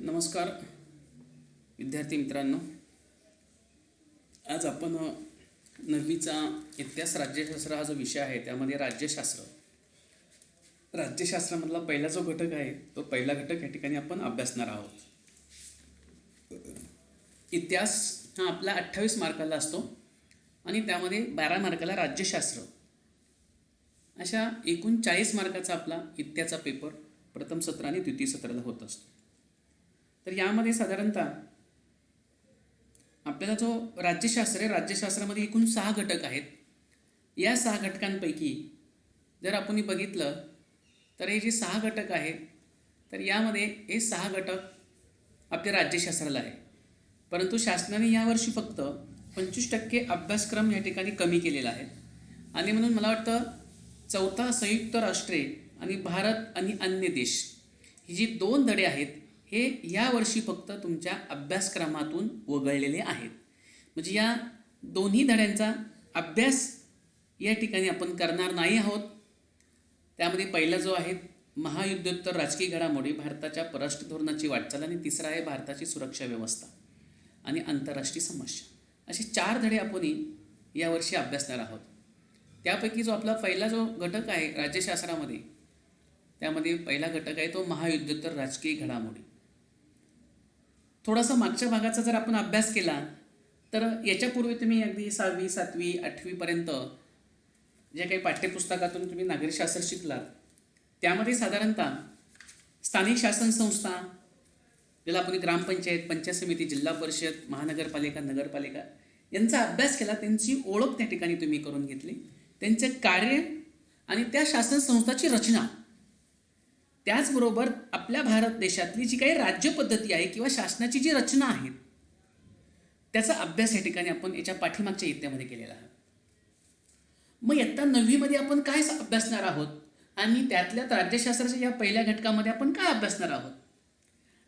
नमस्कार विद्यार्थी मित्रांनो. आज आपण 9वीचा इतिहास राज्यशास्त्र हा जो विषय आहे त्यामध्ये राज्यशास्त्रामधला पहिला जो घटक आहे तो पहिला घटक या ठिकाणी आपण अभ्यासणार आहोत. इतिहास हा आपला 28 मार्काला असतो आणि त्यामध्ये 12 मार्काला राज्यशास्त्र, अशा एकूण 40 मार्काचा आपला इतिहासाचा पेपर प्रथम सत्र आणि द्वितीय सत्राला होत असतो. तर यामध्ये साधारणतः आपल्याला जो राज्यशास्त्र आहे, राज्यशास्त्रामध्ये एकूण 6 घटक आहेत. या 6 घटकांपैकी जर आपण बघितलं तर हे जे 6 घटक आहेत तर यामध्ये हे 6 घटक आपल्या राज्यशास्त्राला आहे. परंतु शासनाने यावर्षी फक्त 25% अभ्यासक्रम या ठिकाणी कमी केलेला आहे आणि म्हणून मला वाटतं चौथा संयुक्त राष्ट्रे आणि भारत आणि अन्य देश ही जी 2 धडे आहेत हे यावर्षी फक्त तुमच्या अभ्यासक्रमातून वगळलेले आहेत. म्हणजे या दोन्ही धड्यांचा अभ्यास या ठिकाणी आपण करणार नाही आहोत. त्यामध्ये पहिला जो आहे महायुद्धोत्तर राजकीय घडामोडी, भारताच्या परराष्ट्र धोरणाची वाटचाल, आणि तिसरा आहे भारताची सुरक्षा व्यवस्था आणि आंतरराष्ट्रीय समस्या. असे 4 धडे आपण यावर्षी अभ्यासणार आहोत. त्यापैकी जो आपला पहिला जो घटक आहे राज्यशास्त्रामध्ये, त्यामध्ये पहिला घटक आहे तो महायुद्धोत्तर राजकीय घडामोडी. थोडासा मागच्या भागाचा जर आपण अभ्यास केला तर याच्यापूर्वी तुम्ही अगदी 6वी 7वी 8वीपर्यंत जे काही पाठ्यपुस्तकातून तुम्ही नागरिकशास्त्र शिकलात त्यामध्ये साधारणतः स्थानिक शासन संस्था, ज्याला आपण ग्रामपंचायत, पंचायत समिती, जिल्हा परिषद, महानगरपालिका, नगरपालिका यांचा अभ्यास केला. त्यांची ओळख त्या ठिकाणी तुम्ही करून घेतली, त्यांचे कार्य आणि त्या शासन संस्थाची रचना. त्याचबरोबर आपल्या भारत देशातली जी काही राज्यपद्धती आहे किंवा शासनाची जी रचना आहे त्याचा अभ्यास या ठिकाणी आपण याच्या पाठीमागच्या इयत्तेमध्ये केलेला आहे. मग इयत्ता 9वीमध्ये आपण काय अभ्यासणार आहोत आणि त्यातल्यात राज्यशास्त्राच्या या पहिल्या घटकामध्ये आपण काय अभ्यासणार आहोत.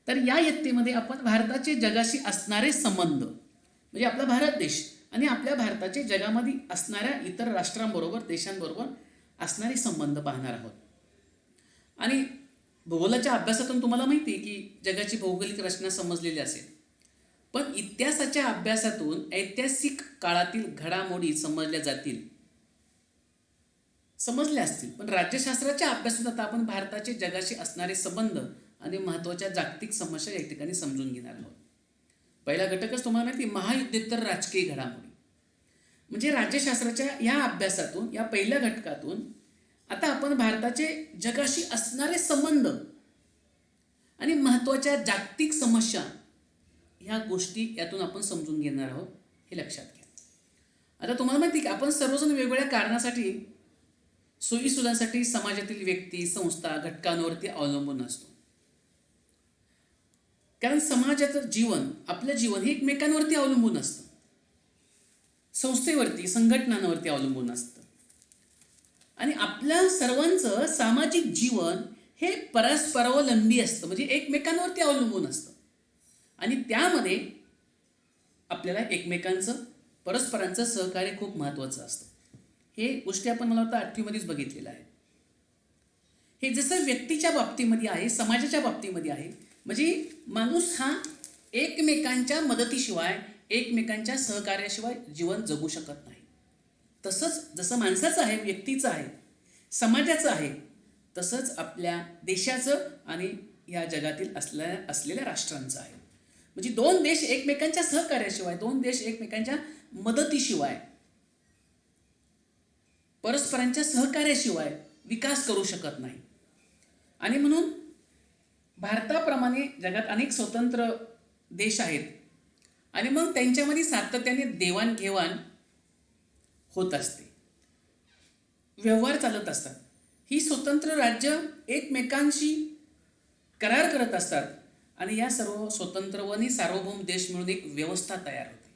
तर या इयत्तेमध्ये आपण भारताचे जगाशी असणारे संबंध, म्हणजे आपला भारत देश आणि आपल्या भारताचे जगामध्ये असणाऱ्या इतर राष्ट्रांबरोबर, देशांबरोबर असणारे संबंध पाहणार आहोत. आणि भूगोलाच्या अभ्यासातून तुम्हाला माहिती आहे की जगाची भौगोलिक रचना समजलेली असेल, पण इतिहासाच्या अभ्यासातून ऐतिहासिक काळातील घडामोडी समजल्या असतील. पण राज्यशास्त्राच्या अभ्यासात आता आपण भारताचे जगाशी असणारे संबंध आणि महत्त्वाच्या जागतिक समस्या या ठिकाणी समजून घेणार आहोत. पहिला घटकच तुम्हाला माहिती, महायुद्धोत्तर राजकीय घडामोडी. म्हणजे राज्यशास्त्राच्या या अभ्यासातून, या पहिल्या घटकातून आता आपण भारताचे जगाशी असणारे संबंध आणि महत्त्वाच्या जागतिक समस्या ह्या गोष्टी यातून आपण समजून घेणार आहोत, हे लक्षात घ्या. आता तुम्हाला माहिती की आपण सर्वजण वेगवेगळ्या कारणासाठी, सोयीसुलांसाठी समाजातील व्यक्ती, संस्था, घटकांवरती अवलंबून असतो. कारण समाजाचं जीवन, आपलं जीवन हे एकमेकांवरती अवलंबून असतं, संस्थेवरती, संघटनांवरती अवलंबून असतं. आणि आपल्या सर्वांचं सामाजिक जीवन हे परस्परावलंबी असतं, म्हणजे एकमेकांवरती अवलंबून असतं. आणि त्यामध्ये आपल्याला एकमेकांचं, परस्परांचं सहकार्य खूप महत्त्वाचं असतं. हे गोष्टी आपण मला वाटतं 8वीमध्येच बघितलेलं आहे. हे जसं व्यक्तीच्या बाबतीमध्ये आहे, समाजाच्या बाबतीमध्ये आहे. म्हणजे माणूस हा एकमेकांच्या मदतीशिवाय, एकमेकांच्या सहकार्याशिवाय जीवन जगू शकत नाही. तसंच जसं माणसाचं आहे, व्यक्तीचं आहे, समाजाचं आहे, तसंच आपल्या देशाचं आणि या जगातील असलेल्या राष्ट्रांचं आहे. म्हणजे 2 देश एकमेकांच्या सहकार्याशिवाय, 2 देश एकमेकांच्या मदतीशिवाय, परस्परांच्या सहकार्याशिवाय विकास करू शकत नाही. आणि म्हणून भारताप्रमाणे जगात अनेक स्वतंत्र देश आहेत आणि मग त्यांच्यामध्ये सातत्याने देवाणघेवाण होत असते, व्यवहार चालत असतात. ही स्वतंत्र राज्य एकमेकांशी करार करत असतात आणि या सर्व स्वतंत्र आणि सार्वभौम देश मिळून एक व्यवस्था तयार होते.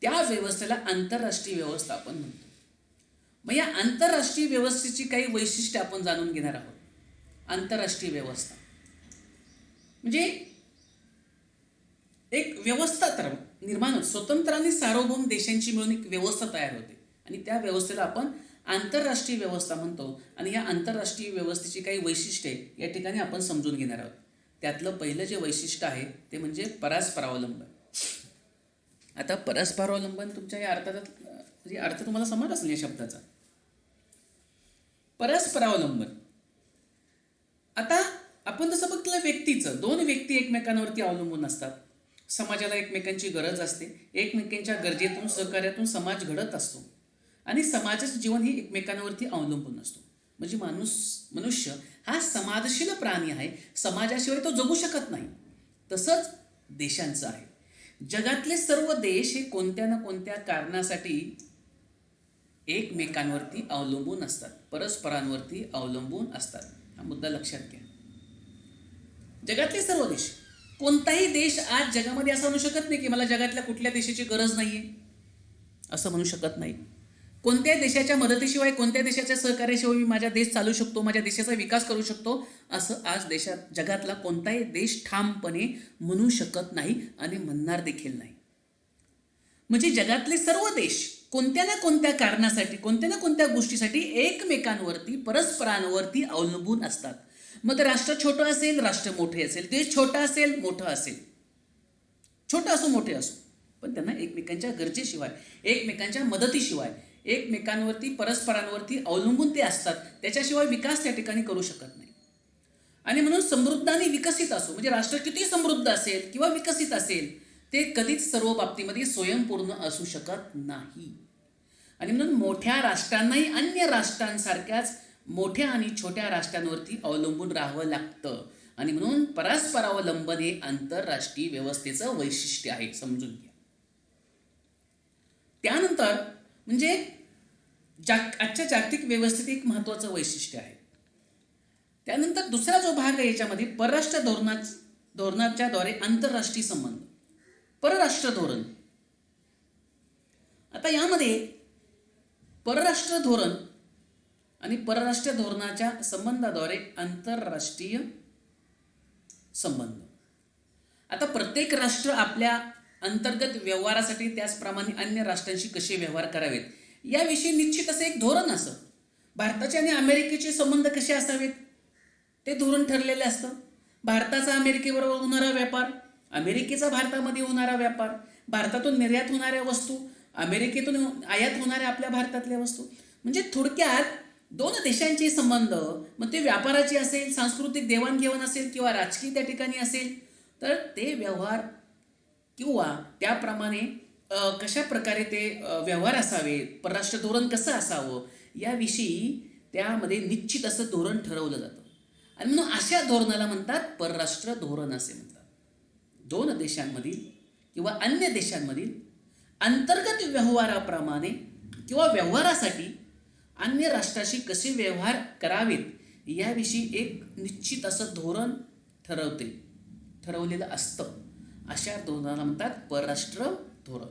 त्या व्यवस्थेला आंतरराष्ट्रीय व्यवस्था आपण म्हणतो. मग या आंतरराष्ट्रीय व्यवस्थेची काही वैशिष्ट्ये आपण जाणून घेणार आहोत. आंतरराष्ट्रीय व्यवस्था म्हणजे एक व्यवस्था तर निर्माण होते, स्वतंत्र आणि सार्वभौम देशांची मिळून एक व्यवस्था तयार होते आणि त्या व्यवस्थेला आपण आंतरराष्ट्रीय व्यवस्था म्हणतो. आणि या आंतरराष्ट्रीय व्यवस्थेची काही वैशिष्ट्ये या ठिकाणी आपण समजून घेणार आहोत. त्यातलं पहिलं जे वैशिष्ट्य आहे ते म्हणजे परस्परावलंबन. आता परस्परावलंबन तुमच्या या अर्थात म्हणजे अर्थ तुम्हाला समज असेल या शब्दाचा. परस्परावलंबन, आता आपण जसं बघितलं व्यक्तीचं, दोन व्यक्ती एकमेकांवरती अवलंबून असतात. समाजाला एकमेकांची गरज असते. एकमेकांच्या गरजेतून सहकार्यातून समाज घडत असतो आणि समाजाचं जीवन हे एकमेकांवरती अवलंबून असतो. म्हणजे मनुष्य हा समाजशील प्राणी आहे. समाजाशिवाय तो जगू शकत नाही. तसंच देशांचं आहे. जगातले सर्व देश हे कोणत्या ना कोणत्या कारणासाठी एकमेकांवरती अवलंबून असतात, परस्परांवरती अवलंबून असतात. हा मुद्दा लक्षात घ्या. जगातले सर्व देश, कोणताही देश आज जगामध्ये असं म्हणू शकत नाही की मला जगातल्या कुठल्या देशाची गरज नाहीये, असं म्हणू शकत नाही. कोणत्याही देशाच्या मदतीशिवाय, कोणत्या देशाच्या सहकार्याशिवाय मी माझा देश चालू शकतो, माझ्या देशाचा विकास करू शकतो, असं आज जगातला कोणताही देश ठामपणे म्हणू शकत नाही आणि म्हणणार देखील नाही. म्हणजे जगातले सर्व देश कोणत्या ना कोणत्या कारणासाठी, कोणत्या ना कोणत्या गोष्टीसाठी एकमेकांवरती, परस्परांवरती अवलंबून असतात. मग राष्ट्र छोटं असेल, राष्ट्र मोठे असेल, देश छोटा असेल, मोठं असेल, छोटं असो मोठे असो, पण त्यांना एकमेकांच्या गरजेशिवाय, एकमेकांच्या मदतीशिवाय, एकमेकांवरती, परस्परांवरती अवलंबून ते असतात. त्याच्याशिवाय विकास त्या ठिकाणी करू शकत नाही. आणि म्हणून समृद्ध आणि विकसित असो, म्हणजे राष्ट्र किती समृद्ध असेल किंवा विकसित असेल, ते कधीच सर्व बाबतीमध्ये स्वयंपूर्ण असू शकत नाही. आणि म्हणून मोठ्या राष्ट्रांनाही अन्य राष्ट्रांसारख्याच मोठ्या आणि छोट्या राष्ट्रांवरती अवलंबून राहावं लागतं. आणि म्हणून परस्परावलंबन हे आंतरराष्ट्रीय व्यवस्थेचं वैशिष्ट्य आहे, समजून घ्या. त्यानंतर म्हणजे आजच्या जागतिक व्यवस्थेत एक महत्त्वाचं वैशिष्ट्य आहे. त्यानंतर दुसरा जो भाग आहे याच्यामध्ये परराष्ट्र धोरणाच्या द्वारे आंतरराष्ट्रीय संबंध, परराष्ट्र धोरण. आता यामध्ये परराष्ट्र धोरण आणि परराष्ट्र धोरणाच्या संबंधाद्वारे आंतरराष्ट्रीय संबंध. आता प्रत्येक राष्ट्र आपल्या अंतर्गत व्यवहारासाठी, त्याचप्रमाणे अन्य राष्ट्रांशी कसे व्यवहार करावेत याविषयी निश्चित असं एक धोरण असतं. भारताचे आणि अमेरिकेचे संबंध कसे असावेत ते धोरण ठरलेले असतं. भारताचा अमेरिकेबरोबर होणारा व्यापार, अमेरिकेचा भारतामध्ये होणारा व्यापार, भारतातून निर्यात होणाऱ्या वस्तू, अमेरिकेतून आयात होणाऱ्या आपल्या भारतातल्या वस्तू, म्हणजे थोडक्यात दोन देशांचे संबंध, मग ते व्यापाराचे असेल, सांस्कृतिक देवाणघेवाण असेल किंवा राजकीय त्या ठिकाणी असेल, तर ते व्यवहार किंवा त्याप्रमाणे कशा प्रकारे ते व्यवहार असावे, परराष्ट्र धोरण कसं असावं याविषयी त्यामध्ये निश्चित असं धोरण ठरवलं जातं. आणि म्हणून अशा धोरणाला म्हणतात परराष्ट्र धोरण असे म्हणतात. दोन देशांमधील किंवा अन्य देशांमधील अंतर्गत व्यवहाराप्रमाणे किंवा व्यवहारासाठी अन्य राष्ट्राशी कसे व्यवहार करावेत याविषयी एक निश्चित असं धोरण ठरवलेलं असतं. अशा धोरणाला म्हणतात परराष्ट्र धोरण.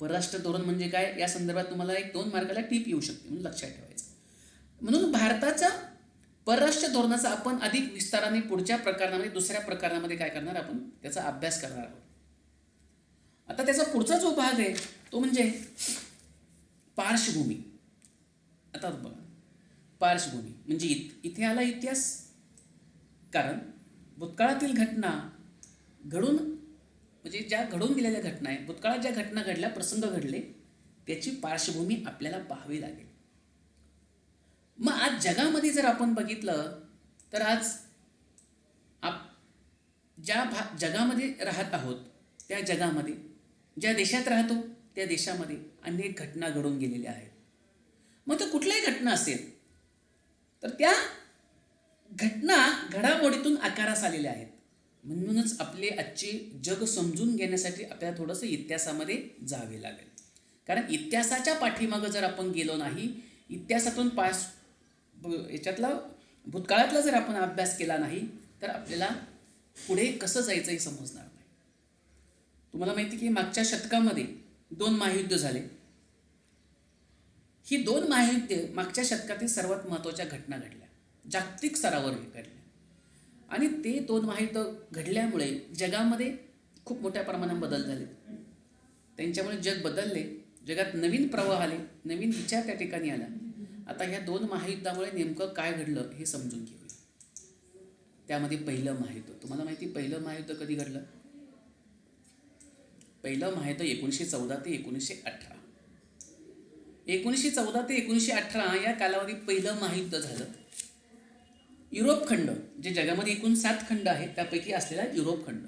परराष्ट्र धोरण म्हणजे काय या संदर्भात तुम्हाला 1-2 मार्काला टीप येऊ शकते, म्हणून लक्षात ठेवायचं. म्हणून भारताच्या परराष्ट्र धोरणाचा आपण अधिक विस्ताराने पुढच्या प्रकरणामध्ये, दुसऱ्या प्रकरणामध्ये काय करणार, आपण त्याचा अभ्यास करणार आहोत. आता त्याचा पुढचा जो भाग आहे तो म्हणजे पार्श्वभूमी. आता बघा, पार्श्वभूमी म्हणजे इथे आला इतिहास. कारण भूतकाळातील घटना म्हणजे ज्या घडून गेलेल्या घटना आहेत, भूतकाळात ज्या घटना घडल्या, प्रसंग घडले, त्याची पार्श्वभूमी आपल्याला पाहावी लागेल. मग आज जगामध्ये जर आपण बघितलं तर आज ज्या जगामध्ये राहत आहोत त्या जगामध्ये, ज्या देशात राहतो त्या देशामध्ये अनेक घटना घडून गेलेल्या आहेत. मग तो कुठल्याही घटना असेल तर त्या घटना घडामोडीतून आकारास आलेल्या आहेत. म्हणूनच आपले आजचे जग समजून घेण्यासाठी आपल्याला थोडंसं इतिहासामध्ये जावे लागेल. कारण इतिहासाच्या पाठीमागं जर आपण गेलो नाही, इतिहासातून याच्यातला भूतकाळातला जर आपण अभ्यास केला नाही तर आपल्याला पुढे कसं जायचं हे समजणार नाही. तुम्हाला माहिती की मागच्या शतकामध्ये 2 महायुद्ध झाले. ही 2 महायुद्ध मागच्या शतकातील सर्वात महत्त्वाच्या घटना घडल्या, जागतिक स्तरावर घडल्या. आणि ते 2 महायुद्ध घडल्यामुळे जगामध्ये खूप मोठ्या प्रमाणात बदल झाले. त्यांच्यामुळे जग बदलले, जगात नवीन प्रवाह आले, नवीन विचार त्या ठिकाणी आला. आता ह्या 2 महायुद्धामुळे नेमकं काय घडलं हे समजून घेऊया. त्यामध्ये पहिलं महायुद्ध. तुम्हाला माहिती पहिलं महायुद्ध कधी घडलं? पहिलं महायुद्ध 1914 ते 1918. 1914 ते 1918 या कालावधीत पहिलं महायुद्ध झालं. युरोप खंड, जे जगामध्ये एकूण 7 खंड आहेत त्यापैकी असलेला युरोप खंड.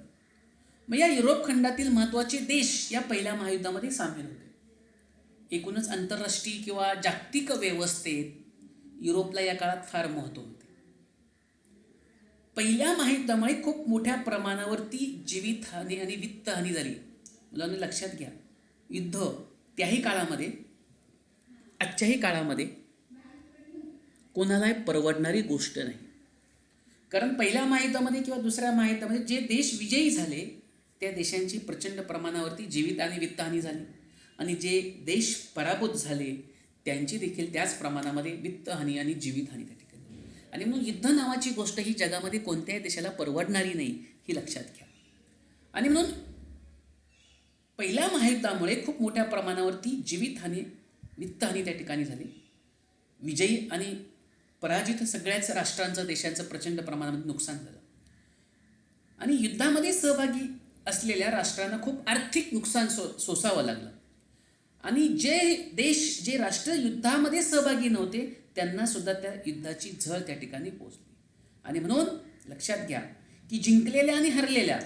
मग या युरोप खंडातील महत्त्वाचे देश या पहिल्या महायुद्धामध्ये सामील होते. एकूणच आंतरराष्ट्रीय किंवा जागतिक व्यवस्थेत युरोपला या काळात फार महत्त्व होते. पहिल्या महायुद्धामुळे खूप मोठ्या प्रमाणावरती जीवितहानी आणि वित्तहानी झाली. मुलांना लक्षात घ्या, युद्ध त्याही काळामध्ये, आजच्याही काळामध्ये कोणालाही परवडणारी गोष्ट नाही. कारण पहिल्या महायुद्धामध्ये किंवा दुसऱ्या महायुद्धामध्ये जे देश विजयी झाले त्या देशांची प्रचंड प्रमाणावरती जीवित आणि वित्तहानी झाली, आणि जे देश पराभूत झाले त्यांची देखील त्याच प्रमाणामध्ये वित्तहानी आणि जीवितहानी त्या ठिकाणी. आणि म्हणून युद्ध नावाची गोष्ट ही जगामध्ये कोणत्याही देशाला परवडणारी नाही, ही लक्षात घ्या. आणि म्हणून पहिल्या महायुद्धामुळे खूप मोठ्या प्रमाणावरती जीवितहानी, वित्तहानी त्या ठिकाणी झाली. विजयी आणि पराजित सगळ्याच राष्ट्रांचं, देशांचं प्रचंड प्रमाणामध्ये नुकसान झालं. आणि युद्धामध्ये सहभागी असलेल्या राष्ट्रांना खूप आर्थिक नुकसान सोसावं लागलं. आणि जे देश, जे राष्ट्र युद्धामध्ये सहभागी नव्हते त्यांना सुद्धा त्या युद्धाची झळ त्या ठिकाणी पोहोचली. आणि म्हणून लक्षात घ्या की जिंकलेल्या आणि हरलेल्या,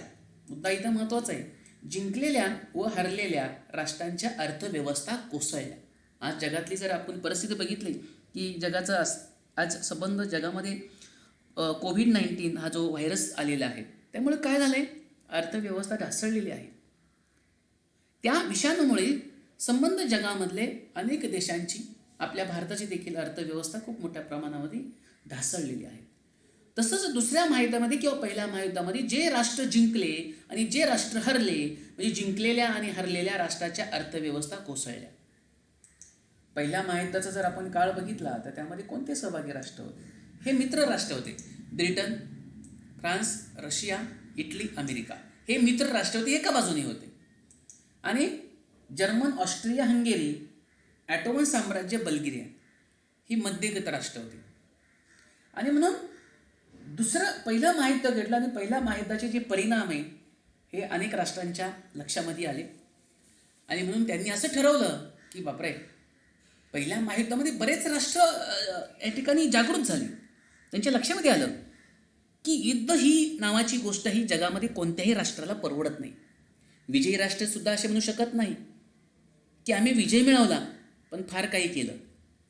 मुद्दा इथं महत्त्वाचा आहे, जिंकलेल्या व हरलेल्या राष्ट्रांच्या अर्थव्यवस्था कोसळल्या. आज जगातली जर आपण परिस्थिती बघितली की जगाचा आज संबंध जगामध्ये कोविड-19 हा जो व्हायरस आलेला आहे त्यामुळे काय झालं आहे, अर्थव्यवस्था ढासळलेली आहे. त्या विषाणूमुळे संबंध जगामधले अनेक देशांची, आपल्या भारताची देखील अर्थव्यवस्था खूप मोठ्या प्रमाणामध्ये ढासळलेली आहे. तसंच दुसऱ्या महायुद्धामध्ये किंवा पहिल्या महायुद्धामध्ये जे राष्ट्र जिंकले आणि जे राष्ट्र हरले, म्हणजे जिंकलेल्या आणि हरलेल्या राष्ट्राच्या अर्थव्यवस्था कोसळल्या. पहिल्या महायुद्धाचा जर आपण काळ बघितला तर त्यामध्ये कोणते सहभागी राष्ट्र होते? हे मित्र राष्ट्र होते. Britain, France, Russia, Italy, America हे मित्र राष्ट्र होते, एका बाजूने होते. आणि जर्मन, ऑस्ट्रिया, हंगेरी, ॲटोमन साम्राज्य, बल्गेरिया ही मध्यगत राष्ट्र होती. आणि म्हणून पहिलं महायुद्ध घडलं आणि पहिल्या महायुद्धाचे जे परिणाम आहे हे अनेक राष्ट्रांच्या लक्षामध्ये आले. आणि म्हणून त्यांनी असं ठरवलं की बापरे, पहिल्या महायुद्धामध्ये बरेच राष्ट्र या ठिकाणी जागृत झाले. त्यांच्या लक्षामध्ये आलं की युद्ध ही नावाची गोष्ट ही जगामध्ये कोणत्याही राष्ट्राला परवडत नाही. विजयी राष्ट्रसुद्धा असे म्हणू शकत नाही की आम्ही विजय मिळवला पण फार काही केलं,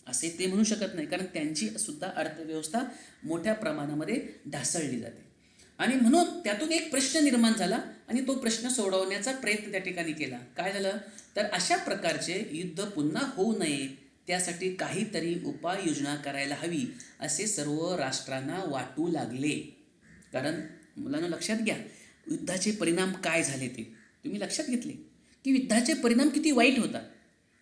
असे ते म्हणू शकत नाही. कारण त्यांची सुद्धा अर्थव्यवस्था मोठ्या प्रमाणामध्ये ढासळली जाते. आणि म्हणून त्यातून एक प्रश्न निर्माण झाला आणि तो प्रश्न सोडवण्याचा प्रयत्न त्या ठिकाणी केला. काय झालं तर अशा प्रकारचे युद्ध पुन्हा होऊ नये त्यासाठी काहीतरी उपाययोजना करायला हवी असे सर्व राष्ट्रांना वाटू लागले. कारण मुलांना लक्षात घ्या, युद्धाचे परिणाम काय झाले ते तुम्ही लक्षात घेतले की युद्धाचे परिणाम किती वाईट होतात.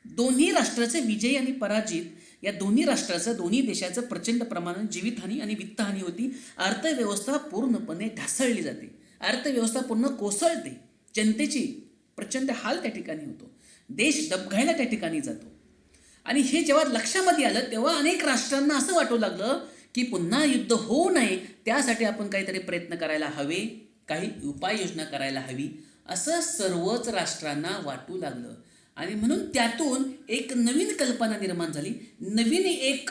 दोन्ही राष्ट्राचे विजय आणि पराजित या दोन्ही राष्ट्राचं, दोन्ही देशाचं प्रचंड प्रमाणात जीवितहानी आणि वित्तहानी होती. अर्थव्यवस्था पूर्णपणे ढासळली जाते, अर्थव्यवस्था पूर्ण कोसळते, जनतेची प्रचंड हाल त्या ठिकाणी होतो, देश डबघायला त्या ठिकाणी जातो. आणि हे जेव्हा लक्षामध्ये आलं तेव्हा अनेक राष्ट्रांना असं वाटू लागलं की पुन्हा युद्ध होऊ नये त्यासाठी आपण काहीतरी प्रयत्न करायला हवे, काही उपाययोजना करायला हवी असं सर्वच राष्ट्रांना वाटू लागलं. आणि म्हणून त्यातून एक नवीन कल्पना निर्माण झाली. नवीन एक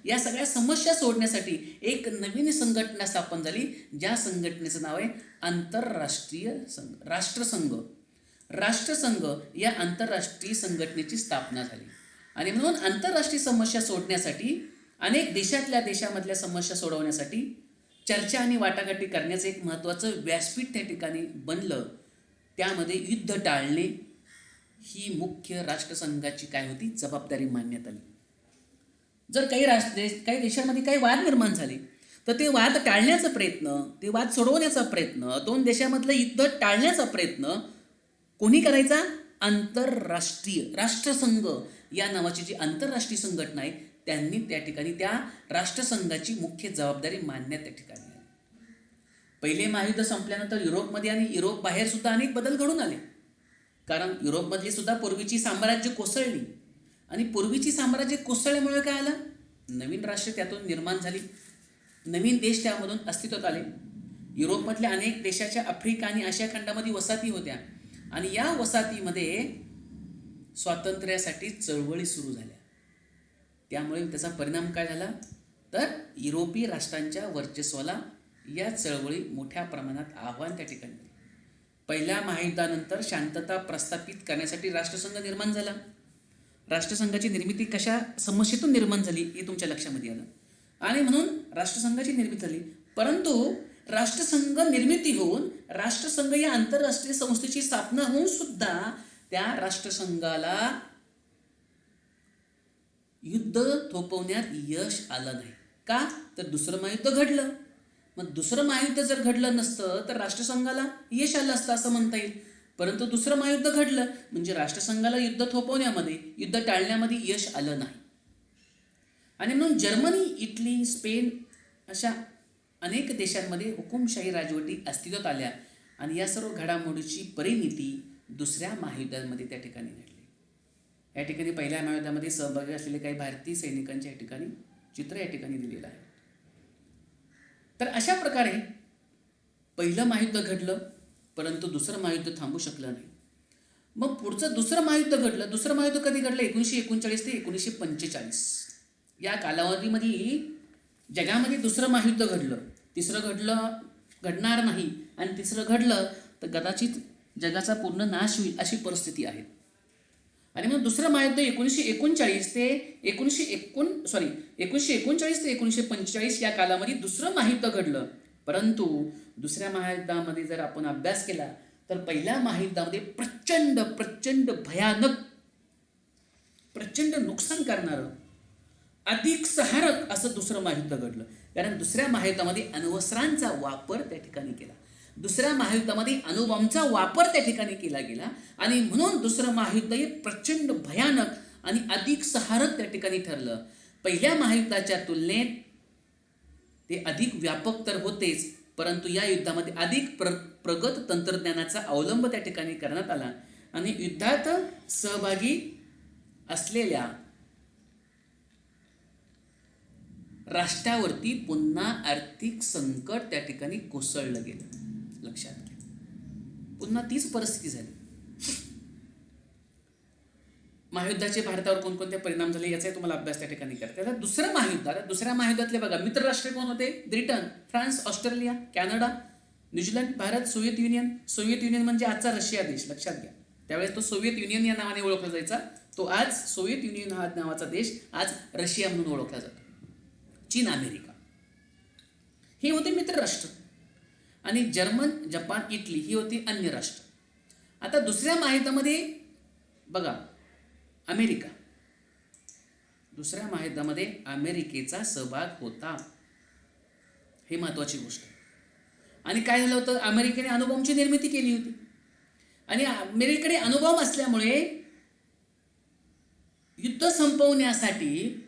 या सगळ्या समस्या सोडण्यासाठी एक नवीन संघटना स्थापन झाली, ज्या संघटनेचं नाव आहे आंतरराष्ट्रीय राष्ट्रसंघ. राष्ट्रसंघ या आंतरराष्ट्रीय संघटनेची स्थापना झाली. आणि म्हणून आंतरराष्ट्रीय समस्या सोडण्यासाठी, अनेक देशामधल्या समस्या सोडवण्यासाठी चर्चा आणि वाटाघाटी करण्याचं एक महत्त्वाचं व्यासपीठ त्या ठिकाणी बनलं. त्यामध्ये युद्ध टाळणे ही मुख्य राष्ट्रसंघाची काय होती, जबाबदारी मानण्यात आली. जर काही देशांमध्ये काही वाद निर्माण झाले तर ते वाद टाळण्याचा प्रयत्न, ते वाद सोडवण्याचा प्रयत्न, दोन देशामधलं युद्ध टाळण्याचा प्रयत्न कोणी करायचा? आंतरराष्ट्रीय राष्ट्रसंघ या नावाची जी आंतरराष्ट्रीय संघटना आहे त्यांनी त्या ठिकाणी त्या राष्ट्रसंघाची मुख्य जबाबदारी मानण्यात त्या ठिकाणी आली. पहिले महायुद्ध संपल्यानंतर युरोपमध्ये आणि युरोप बाहेर सुद्धा अनेक बदल घडून आले. कारण युरोपमधली सुद्धा पूर्वीची साम्राज्य कोसळली आणि पूर्वीची साम्राज्य कोसळल्यामुळे काय आलं, नवीन राष्ट्र त्यातून निर्माण झाली. नवीन देश त्यामधून अस्तित्वात आले. युरोपमधल्या अनेक देशाच्या आफ्रिका आणि आशिया खंडामध्ये वसाहती होत्या आणि या वसाहतीमध्ये स्वातंत्र्यासाठी चळवळी सुरू झाल्या. त्यामुळे त्याचा परिणाम काय झाला तर युरोपीय राष्ट्रांच्या वर्चस्वाला या चळवळी मोठ्या प्रमाणात आव्हान त्या ठिकाणी. पहिल्या महायुद्धानंतर शांतता प्रस्थापित करण्यासाठी राष्ट्रसंघ निर्माण झाला. राष्ट्रसंघाची निर्मिती कशा समस्येतून निर्माण झाली हे तुमच्या लक्षामध्ये आलं आणि म्हणून राष्ट्रसंघाची निर्मिती झाली. परंतु राष्ट्रसंघ निर्मिती होऊन राष्ट्रसंघ या आंतरराष्ट्रीय संस्थेची स्थापना होऊन सुद्धा त्या राष्ट्रसंघाला युद्ध थोपवण्यात यश आलं नाही. का तर दुसरं महायुद्ध घडलं. मग दुसरं महायुद्ध जर घडलं नसतं तर राष्ट्रसंघाला यश आलं असतं असं म्हणता येईल. परंतु दुसरं महायुद्ध घडलं म्हणजे राष्ट्रसंघाला युद्ध थोपवण्यामध्ये, युद्ध टाळण्यामध्ये यश आलं नाही. आणि म्हणून जर्मनी, इटली, स्पेन अशा अनेक देशांमध्ये हुकुमशाही राजवटी अस्तित्वात आल्या आणि या सर्व घडामोडीची परिणिती दुसऱ्या महायुद्धामध्ये त्या ठिकाणी घडली. या ठिकाणी पहिल्या महायुद्धामध्ये सहभागी असलेले काही भारतीय सैनिकांच्या या ठिकाणी चित्र या ठिकाणी दिलेलं आहे. तर अशा प्रकारे पहिलं महायुद्ध घडलं परंतु दुसरं महायुद्ध थांबू शकलं नाही. मग पुढचं दुसरं महायुद्ध घडलं. दुसरं महायुद्ध कधी घडलं 1939 ते 1945 या कालावधीमध्ये जगामध्ये दुसरं महायुद्ध घडलं. तिसरं घडणार नाही आणि तिसरं घडलं तर कदाचित जगाचा पूर्ण नाश होईल अशी परिस्थिती आहे. आणि मग दुसरं महायुद्ध 1939 ते 1945 या कालामध्ये दुसरं महायुद्ध घडलं. परंतु दुसऱ्या महायुद्धामध्ये जर आपण अभ्यास केला तर पहिल्या महायुद्धामध्ये प्रचंड भयानक, प्रचंड नुकसान करणारं, अधिक सहारक असं दुसरं महायुद्ध घडलं. कारण दुसऱ्या महायुद्धामध्ये अण्वस्त्रांचा वापर त्या ठिकाणी केला. दुसऱ्या महायुद्धामध्ये अणुबॉम्बचा वापर त्या ठिकाणी केला गेला आणि म्हणून दुसरं महायुद्ध हे प्रचंड भयानक आणि अधिक सहारक त्या ठिकाणी ठरलं. पहिल्या महायुद्धाच्या तुलनेत ते अधिक व्यापक तर होतेच, परंतु या युद्धामध्ये अधिक प्रगत तंत्रज्ञानाचा अवलंब त्या ठिकाणी करण्यात आला आणि युद्धात सहभागी असलेल्या राष्ट्रावरती पुन्हा आर्थिक संकट त्या ठिकाणी कोसळलं गेलं. लक्षात घ्या, पुन्हा तीच परिस्थिती झाली. महायुद्धाचे भारतावर कोणकोणते परिणाम झाले याचा तुम्हाला अभ्यास त्या ठिकाणी करता येईल. दुसऱ्या महायुद्धातले बघा मित्र राष्ट्र कोण होते? Britain, France, Australia, Canada, New Zealand, Bharat, Soviet union. Soviet union म्हणजे आजचा रशिया देश. लक्षात घ्या, त्यावेळेस तो सोव्हिएत युनियन या नावाने ओळखला जायचा. तो आज सोव्हिएत युनियन हा नावाचा देश आज रशिया म्हणून ओळखला जातो. चीन, अमेरिका ही होती मित्र राष्ट्र आणि जर्मन, जपान, इटली ही होती अन्य राष्ट्र. आता दुसऱ्या महायुद्धामध्ये बघा अमेरिका, दुसऱ्या महायुद्धामध्ये अमेरिकेचा सहभाग होता. हे महत्वाची गोष्ट. आणि काय झालं होतं? अमेरिकेने अणुबॉम्बची निर्मिती केली होती आणि अमेरिकेकडे अणुबॉम्ब असल्यामुळे युद्ध संपवण्यासाठी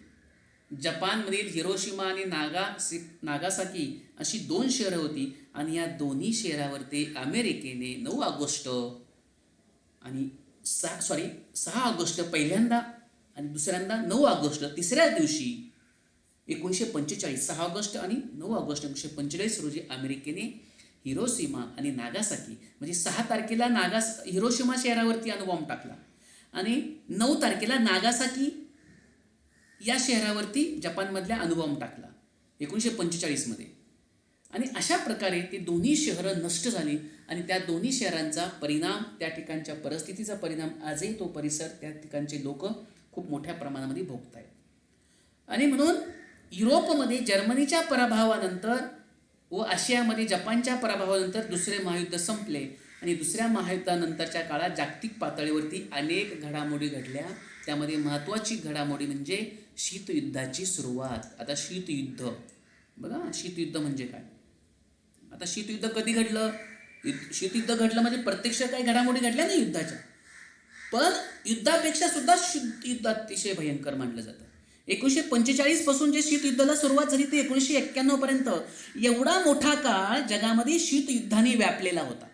जपानमधील हिरोशिमा आणि नागासाकी अशी 2 शहरं होती आणि या दोन्ही शहरावरती अमेरिकेने 9 ऑगस्ट आणि 6 ऑगस्ट पहिल्यांदा आणि दुसऱ्यांदा 9 ऑगस्ट तिसऱ्या दिवशी 1945 6 ऑगस्ट आणि 9 ऑगस्ट 1945 रोजी अमेरिकेने हिरोशिमा आणि नागासाकी म्हणजे 6 तारखेला हिरोशिमा शहरावरती अणुबॉम्ब टाकला आणि 9 तारखेला नागासाकी या शहरावरती जपानमधल्या अणुबॉम्ब टाकला 1945 मध्ये. आणि अशा प्रकारे ते दोन्ही शहरं नष्ट झाली आणि त्या दोन्ही शहरांचा परिणाम, त्या ठिकाणच्या परिस्थितीचा परिणाम आजही तो परिसर, त्या ठिकाणचे लोक खूप मोठ्या प्रमाणामध्ये भोगत आहेत. आणि म्हणून युरोपमध्ये जर्मनीच्या पराभवानंतर व आशियामध्ये जपानच्या पराभवानंतर दुसरे महायुद्ध संपले आणि दुसऱ्या महायुद्धानंतरच्या काळात जागतिक पातळीवरती अनेक घडामोडी घडल्या. त्यामध्ये महत्त्वाची घडामोडी म्हणजे शीतयुद्धाची सुरुवात. आता शीतयुद्ध बघा, शीतयुद्ध म्हणजे काय? आता शीतयुद्ध कधी घडलं? शीतयुद्ध घडलं म्हणजे प्रत्यक्ष काही घडामोडी घडल्या नाही युद्धाच्या, पण युद्धापेक्षा सुद्धा शीतयुद्ध अतिशय भयंकर मानलं जातं. 1945 पासून जे शीतयुद्धाला सुरुवात झाली ते 1991 पर्यंत एवढा मोठा काळ जगामध्ये शीतयुद्धाने व्यापलेला होता.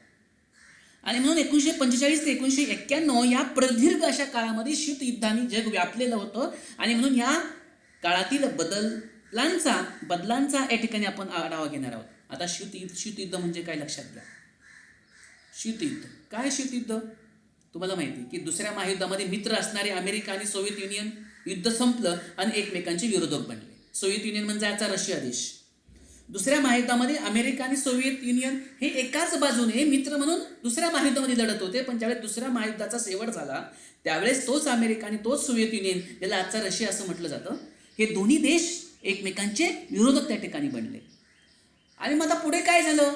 आणि म्हणून 1945 ते 1991 या प्रदीर्घ अशा काळामध्ये शीतयुद्धाने जग व्यापलेलं होतं. आणि म्हणून ह्या काळातील बदल बदलांचा या ठिकाणी आपण आढावा घेणार आहोत. आता शीतयुद्ध म्हणजे काय लक्षात घ्या. शीतयुद्ध काय? शीतयुद्ध तुम्हाला माहिती की दुसऱ्या महायुद्धामध्ये मित्र असणारे अमेरिका आणि सोव्हिएत युनियन युद्ध संपलं आणि एकमेकांचे विरोधक बनले. सोव्हिएत युनियन म्हणजे आजचा रशिया देश. दुसऱ्या महायुद्धामध्ये अमेरिका आणि सोव्हिएत युनियन हे एकाच बाजूने मित्र म्हणून दुसऱ्या महायुद्धामध्ये लढत होते. पण ज्यावेळेस दुसऱ्या महायुद्धाचा शेवट झाला त्यावेळेस तोच अमेरिका आणि तोच सोव्हिएत युनियन, ज्याला आजचा रशिया असं म्हटलं जातं, हे दोन्ही देश एकमेकांचे विरोधक त्या ठिकाणी बनले. आणि मग आता पुढे काय झालं?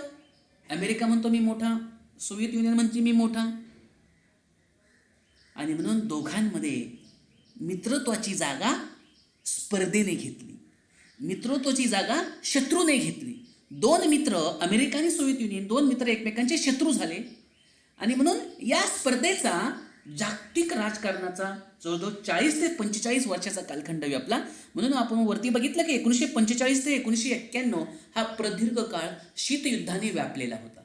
अमेरिका म्हणतो मी मोठा, सोव्हिएत युनियन म्हणते मी मोठा, आणि म्हणून दोघांमध्ये मित्रत्वाची जागा स्पर्धेने घेतली, मित्रत्वाची जागा शत्रूने घेतली. दोन मित्र, अमेरिका आणि सोव्हिएत युनियन, दोन मित्र एकमेकांचे शत्रू झाले. आणि म्हणून या स्पर्धेचा जागतिक राजकारणाचा जवळजवळ 40 ते 45 वर्षाचा कालखंड व्यापला. म्हणून आपण वरती बघितलं की 1945 ते 1991 हा प्रदीर्घ काळ शीतयुद्धाने व्यापलेला होता.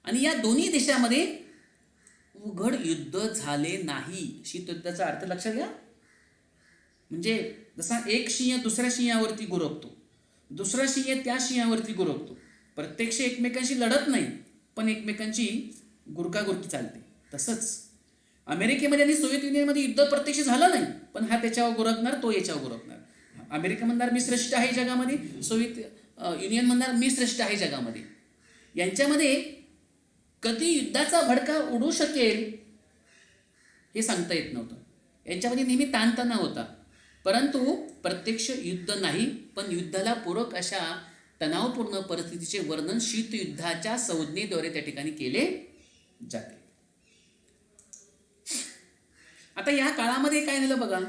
आणि या दोन्ही देशामध्ये उघड युद्ध झाले नाही. शीतयुद्धाचा अर्थ लक्षात घ्या. म्हणजे जसा एक सिंह दुसऱ्या सिंहावरती गुरवतो, दुसरा सिंह त्या सिंहावरती गुरवतो, प्रत्यक्ष एकमेकांशी लढत नाही पण एकमेकांची गुरकागुरकी चालते. तसंच अमेरिकेमध्ये आणि सोव्हिएत युनियनमध्ये युद्ध प्रत्यक्ष झालं नाही, पण हा त्याच्यावर गुरकणार, तो याच्यावर गुरकणार. अमेरिका म्हणणार मी श्रेष्ठ आहे जगामध्ये, सोव्हिएत युनियन म्हणणार मी श्रेष्ठ आहे जगामध्ये. यांच्यामध्ये कधी युद्धाचा भडका उडू शकेल हे सांगता येत नव्हतं. यांच्यामध्ये नेहमी ताणतणाव होता, परंतु प्रत्यक्ष युद्ध नाही, पण युद्धाला पूरक अशा तणावपूर्ण परिस्थितीचे वर्णन शीतयुद्धाच्या संज्ञेद्वारे त्या ठिकाणी केले जाते. आता या काळामध्ये काय झालं बघा.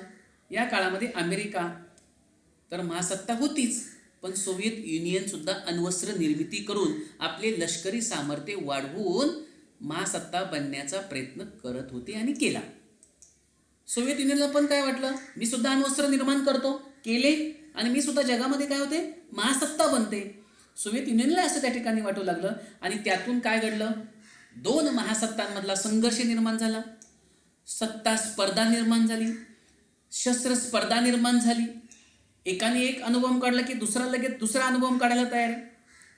या काळामध्ये अमेरिका तर महासत्ता होतीच, पण सोव्हिएत युनियन सुद्धा अण्वस्त्र निर्मिती करून आपले लष्करी सामर्थ्य वाढवून महासत्ता बनण्याचा प्रयत्न करत होते आणि केला. सोव्हिएत युनियनला पण काय वाटलं, मी सुद्धा अण्वस्त्र निर्माण करतो, केले, आणि मी सुद्धा जगामध्ये काय होते, महासत्ता बनते. सोव्हिएत युनियनला असं त्या ठिकाणी वाटू लागलं आणि त्यातून काय घडलं, दोन महासत्तांमधला संघर्ष निर्माण झाला, सत्ता स्पर्धा निर्माण झाली, शस्त्र स्पर्धा निर्माण झाली. एकाने एक अनुभव काढला की दुसरा लगेच दुसरा अनुभव काढायला तयार आहे.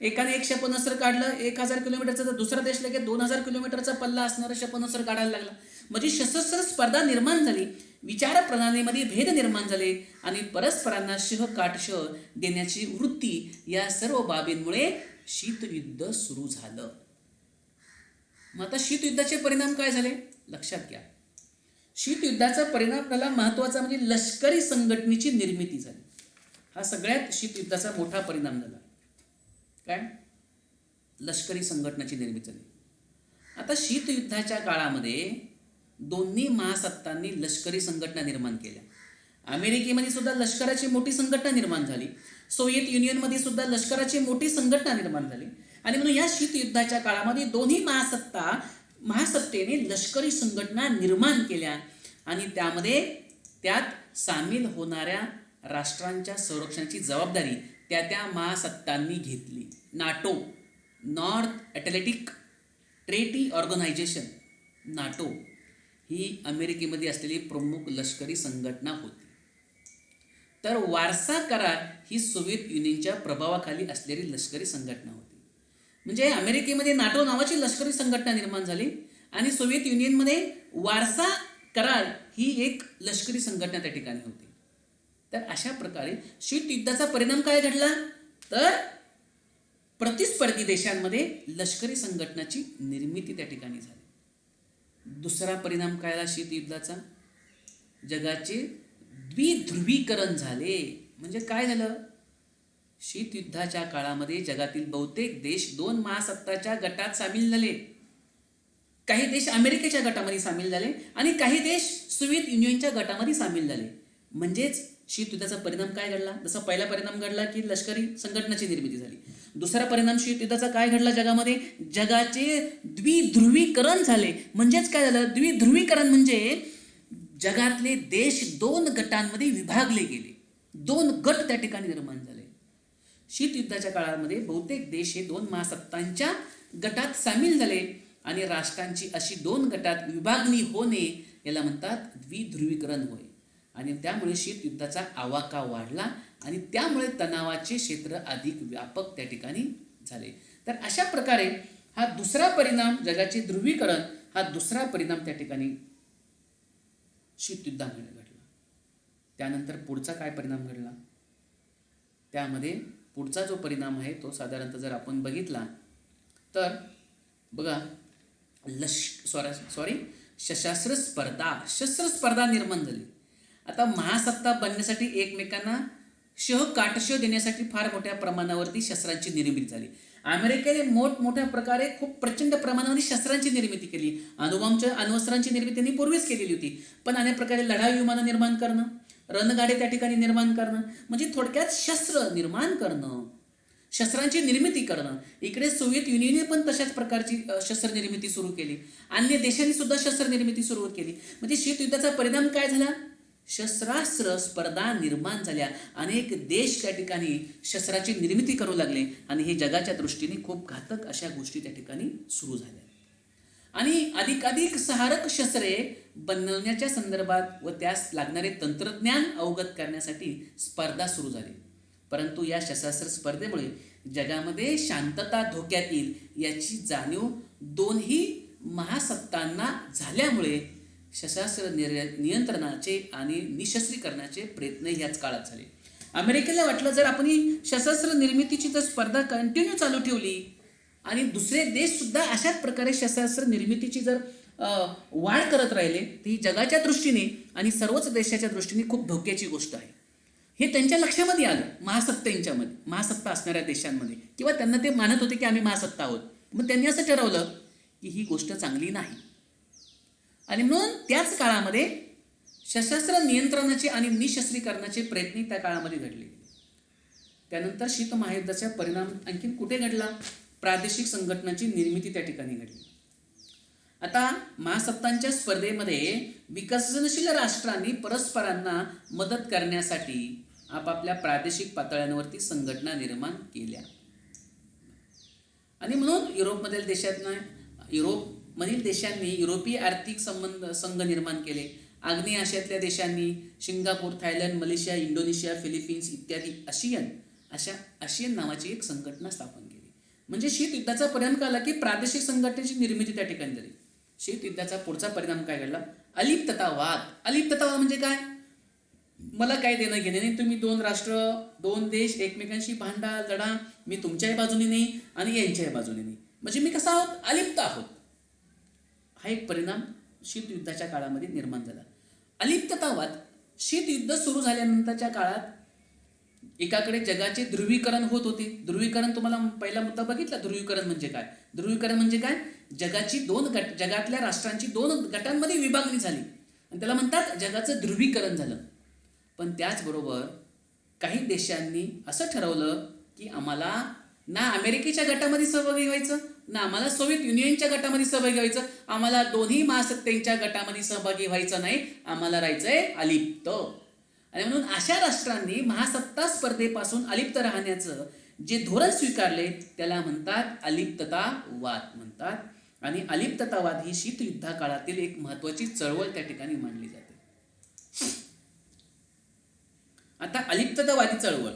एकाने एक क्षेपणास्त्र काढलं 1000 किलोमीटरचं, तर दुसरा देश लगेच 2000 किलोमीटरचा पल्ला असणारं क्षेपणास्त्र काढायला लागला. म्हणजे सशस्त्र स्पर्धा निर्माण झाली, विचार प्रणालीमध्ये भेद निर्माण झाले आणि परस्परांना शह काटशह देण्याची वृत्ती, या सर्व बाबींमुळे शीतयुद्ध सुरू झालं. मग आता शीतयुद्धाचे परिणाम काय झाले लक्षात घ्या. शीतयुद्धाचा परिणाम झाला महत्वाचा म्हणजे लष्करी संघटनेची निर्मिती झाली. हा सगळ्यात शीतयुद्धाचा मोठा परिणाम झाला. काय? लष्करी संघटनेची निर्मिती झाली. आता शीतयुद्धाच्या काळामध्ये दोन्ही महासत्तांनी लष्करी संघटना निर्माण केल्या. अमेरिकेमध्ये सुद्धा लष्कराची मोठी संघटना निर्माण झाली, सोव्हिएत युनियनमध्ये सुद्धा लष्कराची मोठी संघटना निर्माण झाली. आणि म्हणून या शीतयुद्धाच्या काळामध्ये दोन्ही महासत्तेने लष्करी संघटना निर्माण केल्या आणि त्यात सामील होणाऱ्या राष्ट्रांच्या संरक्षणाची जबाबदारी त्या महासत्तांनी घेतली. NATO, North Atlantic Treaty Organization, NATO ही अमेरिकेमध्ये असलेली प्रमुख लष्करी संघटना होती. तर वारसा करार ही सोव्हिएत युनियनच्या प्रभावाखाली असलेली लष्करी संघटना होती. म्हणजे अमेरिकेमध्ये नाटो नावाची लष्करी संघटना निर्माण झाली आणि सोव्हिएत युनियनमध्ये वारसा करार ही एक लष्करी संघटना त्या ठिकाणी होती. तर अशा प्रकारे शीतयुद्धाचा परिणाम काय घडला, तर प्रतिस्पर्धी देशांमध्ये लष्करी संघटनाची निर्मिती त्या ठिकाणी झाली. दुसरा परिणाम काय झाला शीतयुद्धाचा, जगाचे द्विध्रुवीकरण झाले. म्हणजे काय झालं, शीतयुद्धाच्या काळामध्ये जगातील बहुतेक देश दोन महासत्ताच्या गटात सामील झाले. काही देश अमेरिकेच्या गटामध्ये सामील झाले आणि काही देश सोव्हिएत युनियनच्या गटामध्ये सामील झाले. म्हणजेच शीतयुद्धाचा परिणाम काय घडला, जसा पहिला परिणाम घडला की लष्करी संघटनेची निर्मिती झाली, दुसरा परिणाम शीतयुद्धाचा काय घडला जगामध्ये, जगाचे द्विध्रुवीकरण झाले. म्हणजेच काय झालं, द्विध्रुवीकरण म्हणजे जगातले देश दोन गटांमध्ये विभागले गेले, दोन गट त्या ठिकाणी निर्माण झाले. शीतयुद्धाच्या काळामध्ये बहुतेक देश हे दोन महासत्तांच्या गटात सामील झाले आणि राष्ट्रांची अशी दोन गटात विभागणी होणे याला म्हणतात द्विध्रुवीकरण होय. आणि त्यामुळे शीतयुद्धाचा आवाका वाढला आणि त्यामुळे तणावाचे क्षेत्र अधिक व्यापक त्या ठिकाणी झाले. तर अशा प्रकारे हा दुसरा परिणाम, जगाचे ध्रुवीकरण, हा दुसरा परिणाम त्या ठिकाणी शीतयुद्धामुळे घडला. त्यानंतर पुढचा काय परिणाम घडला, त्यामध्ये पुढचा जो परिणाम आहे तो साधारणतः जर आपण बघितला तर बघा, शस्त्र स्पर्धा निर्माण झाली. आता महासत्ता बनण्यासाठी एकमेकांना काटशह देण्यासाठी फार मोठ्या प्रमाणावरती शस्त्रांची निर्मिती झाली. अमेरिकेने मोठमोठ्या प्रकारे खूप प्रचंड प्रमाणावर शस्त्रांची निर्मिती केली. अण्वस्त्रांची निर्मिती त्यांनी पूर्वीच केलेली होती, पण अनेक प्रकारे लढाई विमानं निर्माण करणं, रणगाडे त्या ठिकाणी निर्माण करणं, म्हणजे थोडक्यात शस्त्र निर्माण करणं, शस्त्रांची निर्मिती करणं. इकडे सोव्हिएत युनियनने पण तशाच प्रकारची शस्त्र निर्मिती सुरू केली. अन्य देशांनी सुद्धा शस्त्र निर्मिती सुरू केली. म्हणजे शीतयुद्धाचा परिणाम काय झाला, शस्त्रास्त्र स्पर्धा निर्माण झाल्या. अनेक देश त्या ठिकाणी शस्त्राची निर्मिती करू लागले आणि हे जगाच्या दृष्टीने खूप घातक अशा गोष्टी त्या ठिकाणी सुरू झाल्या. आणि अधिकाधिक सहारक शस्त्रे बनवण्याच्या संदर्भात व त्यास लागणारे तंत्रज्ञान अवगत करण्यासाठी स्पर्धा सुरू झाली. परंतु या शस्त्रास्त्र स्पर्धेमुळे जगामध्ये शांतता धोक्यात येईल याची जाणीव दोन्ही महासत्तांना झाल्यामुळे शस्त्रास्त्र नियंत्रणाचे आणि निशस्त्रीकरणाचे प्रयत्न याच काळात झाले. अमेरिकेला वाटलं जर आपण ही शस्त्रास्त्र निर्मितीची जर स्पर्धा कंटिन्यू चालू ठेवली आणि दुसरे देश सुद्धा अशाच प्रकारे शस्त्रास्त्र निर्मितीची जर वाढ करत राहिले तर ही जगाच्या दृष्टीने आणि सर्वच देशाच्या दृष्टीने खूप धोक्याची गोष्ट आहे. हे त्यांच्या लक्षामध्ये आलं, महासत्ता असणाऱ्या देशांमध्ये, किंवा त्यांना ते मानत होते की आम्ही महासत्ता आहोत. मग त्यांनी असं ठरवलं की ही गोष्ट चांगली नाही आणि म्हणून त्याच काळामध्ये शस्त्रास्त्र नियंत्रणाचे आणि निशस्त्रीकरणाचे प्रयत्न त्या काळामध्ये घडले. त्यानंतर शीत महायुद्धाचा परिणाम आणखीन कुठे घडला, प्रादेशिक संघटनांची निर्मिती त्या ठिकाणी घडली. आता महासत्तांच्या स्पर्धेमध्ये विकसनशील राष्ट्रांनी परस्परांना मदत करण्यासाठी आपापल्या प्रादेशिक पातळ्यांवरती संघटना निर्माण केल्या आणि म्हणून युरोपमधील देशांनी युरोपीय आर्थिक संघ निर्माण केले. आग्नेय आशियातल्या देशांनी Singapore, Thailand, Malaysia, Indonesia, Philippines इत्यादी आशियन नावाची एक संघटना स्थापन केली. म्हणजे शीतयुद्धाचा परिणाम काय आला की प्रादेशिक संघटनेची निर्मिती त्या ठिकाणी झाली. शीतयुद्धाचा पुढचा परिणाम काय घडला, अलिप्ततावाद म्हणजे काय, मला काय देणं घेणे नाही, तुम्ही दोन राष्ट्र दोन देश एकमेकांशी भांडा लढा, मी तुमच्याही बाजूने नाही आणि यांच्याही बाजूने नाही, म्हणजे मी कसा आहोत, अलिप्त आहोत. हा एक परिणाम शीतयुद्धाच्या काळामध्ये निर्माण झाला. अलिप्ततावाद शीतयुद्ध सुरू झाल्यानंतरच्या काळात एकाकडे जगाचे ध्रुवीकरण होत होते. ध्रुवीकरण तुम्हाला पहिला मुद्दा बघितला. ध्रुवीकरण म्हणजे काय, जगातल्या राष्ट्रांची दोन गटांमध्ये विभागणी झाली आणि त्याला म्हणतात जगाचं ध्रुवीकरण झालं. पण त्याचबरोबर काही देशांनी असं ठरवलं की आम्हाला ना अमेरिकेच्या गटामध्ये सहभागी व्हायचं, ना आम्हाला सोव्हिएत युनियनच्या गटामध्ये सहभागी व्हायचं, आम्हाला दोन्ही महासत्तेच्या गटामध्ये सहभागी व्हायचं नाही, आम्हाला राहायचंय अलिप्त. आणि म्हणून अशा राष्ट्रांनी महासत्ता स्पर्धेपासून अलिप्त राहण्याचं जे धोरण स्वीकारले त्याला म्हणतात अलिप्ततावाद म्हणतात. आणि अलिप्ततावाद ही शीतयुद्धा काळातील एक महत्वाची चळवळ त्या ठिकाणी मानली जाते. आता अलिप्ततावादी चळवळ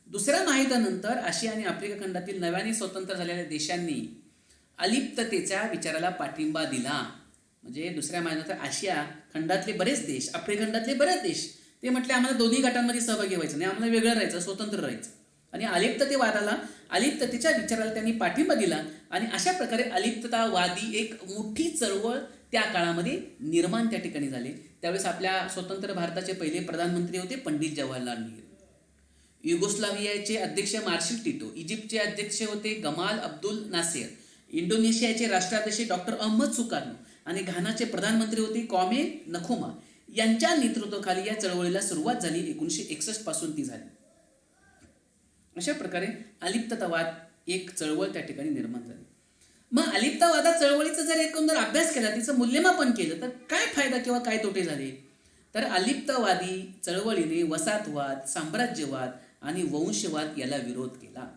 दुसऱ्या महायुद्धानंतर आशिया आणि आफ्रिका खंडातील नव्याने स्वतंत्र झालेल्या देशांनी अलिप्ततेच्या विचाराला पाठिंबा दिला. म्हणजे दुसऱ्या महायुद्धानंतर आशिया खंडातले बरेच देश, आफ्रिका खंडातले बरेच देश ते म्हटले आम्हाला दोन्ही गटांमध्ये सहभागी व्हायचं नाही, आम्हाला वेगळं राहायचं, स्वतंत्र राहायचं. आणि अलिप्ततेच्या विचाराला त्यांनी पाठिंबा दिला आणि अशा प्रकारे अलिप्ततावादी एक मोठी चळवळ त्या काळामध्ये निर्माण त्या ठिकाणी झाले. त्यावेळेस आपल्या स्वतंत्र भारताचे पहिले प्रधानमंत्री होते पंडित जवाहरलाल नेहरू. युगोस्लाव्हियाचे अध्यक्ष मार्शल टिटो, इजिप्तचे अध्यक्ष होते गमाल अब्दुल नासेर, इंडोनेशियाचे राष्ट्राध्यक्ष डॉक्टर अहमद सुकार्नो आणि घानाचे प्रधानमंत्री होते क्वामे नख्रुमा यांच्या नेतृत्वाखाली या चळवळीला सुरुवात झाली. 1961 पासून ती झाली. अशा प्रकारे अलिप्ततावाद एक चळवळ त्या ठिकाणी निर्माण झाली. मग अलिप्तवादा चळवळीचा जर एकंदर अभ्यास केला, तिचं मूल्यमापन केलं तर काय फायदा किंवा काय तोटे झाले, तर अलिप्तवादी चळवळीने वसाहतवाद, साम्राज्यवाद आणि वंशवाद याला विरोध केला.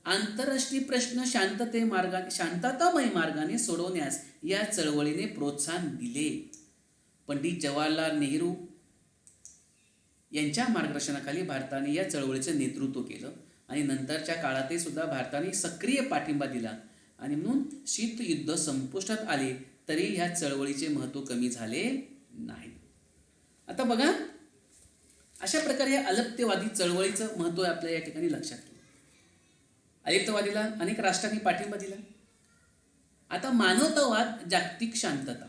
आंतरराष्ट्रीय प्रश्न शांततामय मार्गाने सोडवण्यास या चळवळीने प्रोत्साहन दिले. पंडित जवाहरलाल नेहरू यांच्या मार्गदर्शनाखाली भारताने या चळवळीचं नेतृत्व केलं आणि नंतरच्या काळातही सुद्धा भारताने सक्रिय पाठिंबा दिला आणि म्हणून शीतयुद्ध संपुष्टात आले तरी ह्या चळवळीचे महत्त्व कमी झाले नाही. आता बघा, अशा प्रकारे या अलिप्तवादी चळवळीचं महत्त्व आपल्या या ठिकाणी लक्षात घ्या. अलिप्तवादीला अनेक राष्ट्रांनी पाठिंबा दिला. आता मानवतावाद, जागतिक शांतता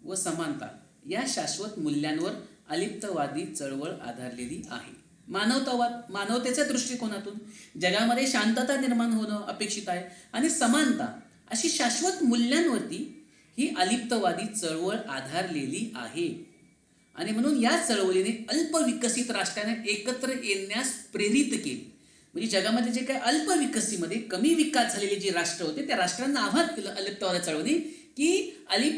व समानता या शाश्वत मूल्यांवर अलिप्तवादी चळवळ आधारलेली आहे. मानवतावाद, मानवतेच्या दृष्टिकोनातून जगामध्ये शांतता निर्माण होणं अपेक्षित आहे आणि समानता अशी शाश्वत मूल्यांवरती ही अलिप्तवादी चळवळ आधारलेली आहे. आणि म्हणून या चळवळीने अल्पविकसित राष्ट्रांना एकत्र येण्यास प्रेरित केले. म्हणजे जगामध्ये जे काही अल्पविकसीमध्ये कमी विकास झालेले जे राष्ट्र होते त्या राष्ट्रांना आव्हान केलं अलिप्तवादी चळवळीने की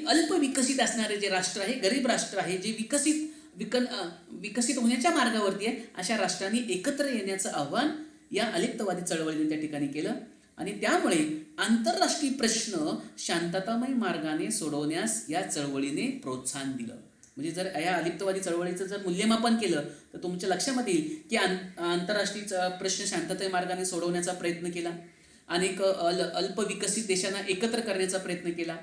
अल्पविकसित असणारे जे राष्ट्र आहे, गरीब राष्ट्र आहे, जे विकसित होण्याच्या मार्गावरती आहे, अशा राष्ट्रांनी एकत्र येण्याचं आव्हान या अलिप्तवादी चळवळीने त्या ठिकाणी केलं. आणि त्यामुळे आंतरराष्ट्रीय प्रश्न शांततामय मार्गाने सोडवण्यास या चळवळीने प्रोत्साहन दिलं. म्हणजे जर या अलिप्तवादी चळवळीचं जर मूल्यमापन केलं तर तुमच्या लक्षामध्ये येईल की आंतरराष्ट्रीय प्रश्न शांततामय मार्गाने सोडवण्याचा प्रयत्न केला, अनेक अल्पविकसित देशांना एकत्र करण्याचा प्रयत्न केला,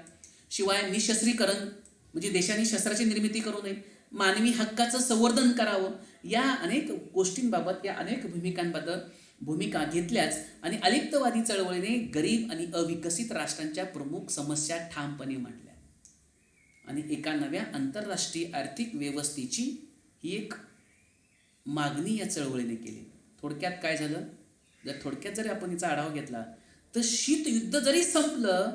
शिवाय निशस्त्रीकरण म्हणजे देशांनी शस्त्राची निर्मिती करू नये, मानवी हक्काचं संवर्धन करावं, या अनेक गोष्टींबाबत, या अनेक भूमिका घेतल्याच आणि अलिप्तवादी चळवळीने गरीब आणि अविकसित राष्ट्रांच्या प्रमुख समस्या ठामपणे मांडल्या आणि एका नव्या आंतरराष्ट्रीय आर्थिक व्यवस्थेची ही एक मागणी या चळवळीने केली. थोडक्यात काय झालं, थोडक्यात जरी आपण याचा आढावा घेतला तर शीतयुद्ध जरी संपलं